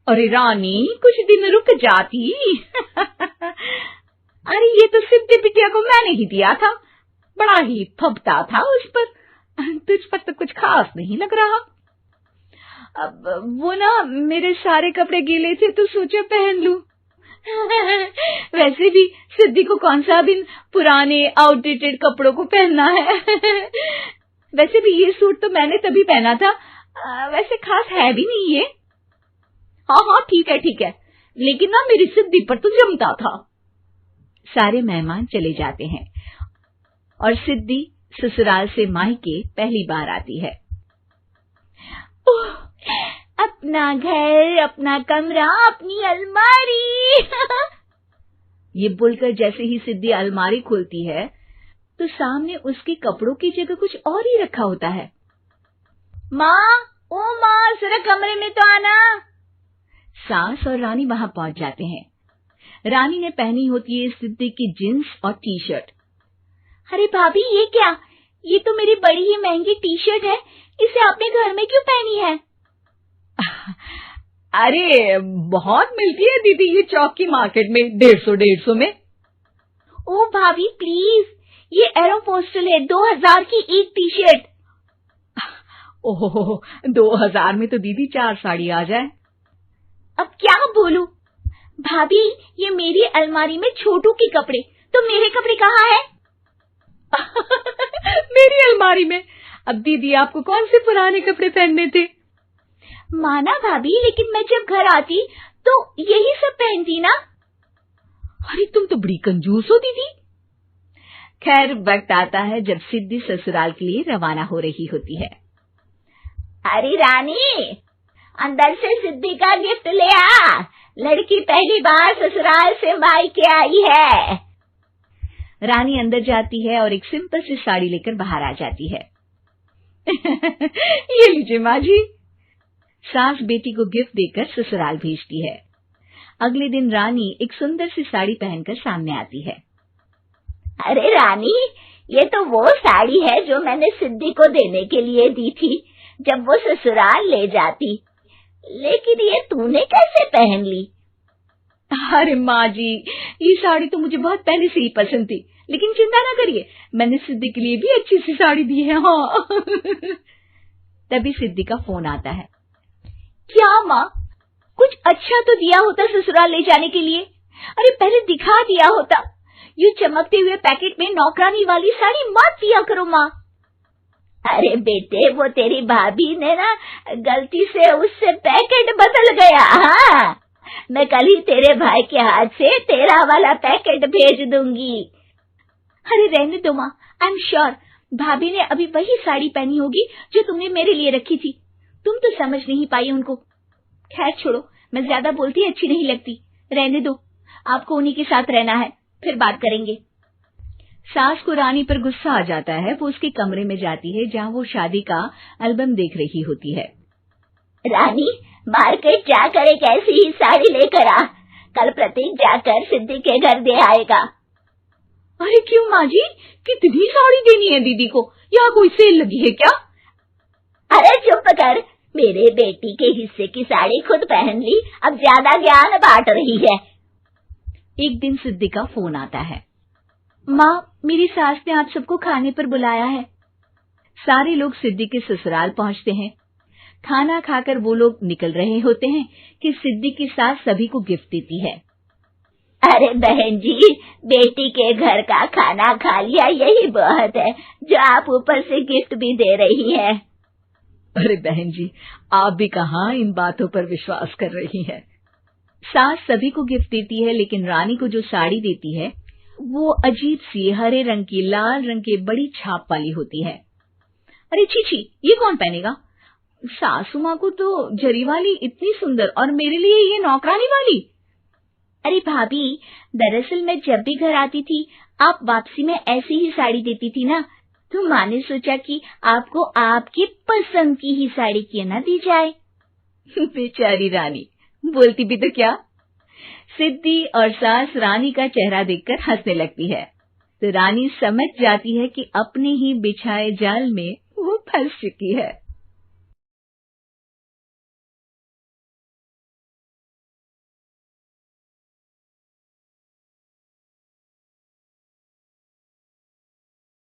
अरे रानी, कुछ दिन रुक जाती। अरे ये तो सिद्धि बिटिया को मैंने ही दिया था, बड़ा ही फबता था उस पर। तुझ पर तो कुछ खास नहीं लग रहा। अब वो ना, मेरे सारे कपड़े गीले थे तो सोचा पहन लूं। वैसे भी सिद्धि को कौन सा दिन पुराने आउटडेटेड कपड़ों को पहनना है। वैसे भी ये सूट तो मैंने तभी पहना था, वैसे खास है भी नहीं ये। हाँ ठीक है, लेकिन ना मेरी सिद्धि पर तो जमता था। सारे मेहमान चले जाते हैं और सिद्धि ससुराल से मायके पहली बार आती है। अपना घर, अपना कमरा, अपनी अलमारी। ये बोलकर जैसे ही सिद्धि अलमारी खोलती है तो सामने उसके कपड़ों की जगह कुछ और ही रखा होता है। माँ, ओ माँ, जरा कमरे में तो आना। सास और रानी वहां पहुंच जाते हैं। रानी ने पहनी होती है सिद्धि की जींस और टी शर्ट। अरे भाभी, ये क्या? ये तो मेरी बड़ी ही महंगी टी शर्ट है, इसे आपने घर में क्यों पहनी है? अरे बहुत मिलती है दीदी ये चौक की मार्केट में, 150 में। ओ भाभी प्लीज, ये एरोपोस्टल है, 2000 की एक टी शर्ट। ओहो, 2000 में तो दीदी 4 साड़ी आ जाए। अब क्या बोलूं भाभी, ये मेरी अलमारी में छोटू के कपड़े, तो मेरे कपड़े कहाँ हैं? मेरी अलमारी में। अब दीदी आपको कौन से पुराने कपड़े पहनने थे? माना भाभी, लेकिन मैं जब घर आती तो यही सब पहनती ना। अरे तुम तो बड़ी कंजूस हो दीदी। खैर, वक्त आता है जब सिद्धि ससुराल के लिए रवाना हो रही होती है। अरे रानी, अंदर से सिद्धि का गिफ्ट ले आ, लड़की पहली बार ससुराल से मायके आई है। रानी अंदर जाती है और एक सिंपल सी साड़ी लेकर बाहर आ जाती है। ये लीजिए माँ जी। सास बेटी को गिफ्ट देकर ससुराल भेजती है। अगले दिन रानी एक सुंदर सी साड़ी पहनकर सामने आती है। अरे रानी, ये तो वो साड़ी है जो मैंने सिद्धि को देने के लिए दी थी जब वो ससुराल ले जाती, लेकिन ये तूने कैसे पहन ली? अरे माँ जी, ये साड़ी तो मुझे बहुत पहले से ही पसंद थी, लेकिन चिंता ना करिए, मैंने सिद्धि के लिए भी अच्छी सी साड़ी दी है। हाँ। तभी सिद्धि का फोन आता है। क्या माँ, कुछ अच्छा तो दिया होता ससुराल ले जाने के लिए। अरे पहले दिखा दिया होता। ये चमकते हुए पैकेट में नौकरानी वाली साड़ी मत दिया करो माँ। अरे बेटे, वो तेरी भाभी ने ना गलती से उससे पैकेट बदल गया। हाँ, मैं कल ही तेरे भाई के हाथ से तेरा वाला पैकेट भेज दूंगी। अरे रहने दो माँ, आई एम श्योर भाभी ने अभी वही साड़ी पहनी होगी जो तुमने मेरे लिए रखी थी। तुम तो समझ नहीं पाई उनको। खैर छोड़ो, मैं ज्यादा बोलती अच्छी नहीं लगती, रहने दो, आपको उन्हीं के साथ रहना है, फिर बात करेंगे। सास को रानी पर गुस्सा आ जाता है। वो उसके कमरे में जाती है जहाँ वो शादी का एल्बम देख रही होती है। रानी, मार्केट जाकर एक ऐसी ही साड़ी लेकर आ, कल प्रतीक जाकर सिद्धि के घर दे आएगा। अरे क्यों माँ जी, कितनी साड़ी देनी है दीदी को? यहाँ कोई सेल लगी है क्या? अरे चुप कर, मेरे बेटी के हिस्से की साड़ी खुद पहन ली, अब ज्यादा ज्ञान बांट रही है। एक दिन सिद्धि का फोन आता है। माँ, मेरी सास ने आप सबको खाने पर बुलाया है। सारे लोग सिद्धि के ससुराल पहुँचते हैं। खाना खाकर वो लोग निकल रहे होते हैं कि सिद्धि की सास सभी को गिफ्ट देती है। अरे बहन जी, बेटी के घर का खाना खा लिया, यही बहुत है, जो आप ऊपर से गिफ्ट भी दे रही है। अरे बहन जी, आप भी कहाँ इन बातों पर विश्वास कर रही हैं। सास सभी को गिफ्ट देती है, लेकिन रानी को जो साड़ी देती है वो अजीब सी हरे रंग की, लाल रंग की बड़ी छाप वाली होती है। अरे छी, ये कौन पहनेगा? सासू माँ को तो जरी वाली इतनी सुंदर, और मेरे लिए ये नौकरानी वाली। अरे भाभी, दरअसल मैं जब भी घर आती थी आप वापसी में ऐसी ही साड़ी देती थी ना, तो माँ ने सोचा कि आपको आपकी पसंद की ही साड़ी क्यों ना दी जाए। बेचारी रानी, बोलती भी तो क्या। सिद्धि और सास रानी का चेहरा देखकर हंसने लगती है, तो रानी समझ जाती है कि अपने ही बिछाए जाल में वो फंस चुकी है।